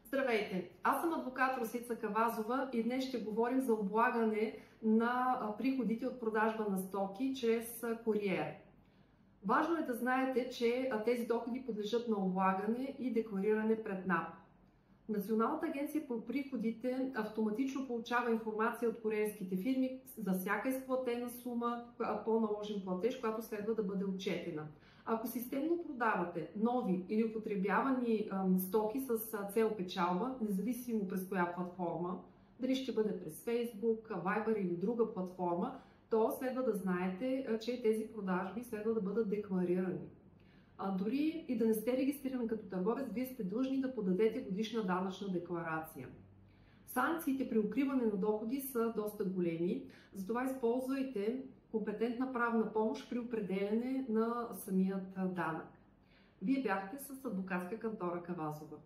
Здравейте! Аз съм адвокат Росица Кавазова и днес ще говорим за облагане на приходите от продажба на стоки чрез куриер. Важно е да знаете, че тези доходи подлежат на облагане и деклариране пред НАП. Националната агенция по приходите автоматично получава информация от куриерските фирми за всяка изплатена сума по наложен платеж, която следва да бъде отчетена. Ако системно продавате нови или употребявани стоки с цел печалба, независимо през коя платформа, дали ще бъде през Facebook, Viber или друга платформа, то следва да знаете, че тези продажби следва да бъдат декларирани. Дори и да не сте регистриран като търговец, вие сте длъжни да подадете годишна данъчна декларация. Санкциите при укриване на доходи са доста големи, затова използвайте компетентна правна помощ при определяне на самият данък. Вие бяхте с адвокатска кантора Кавазова.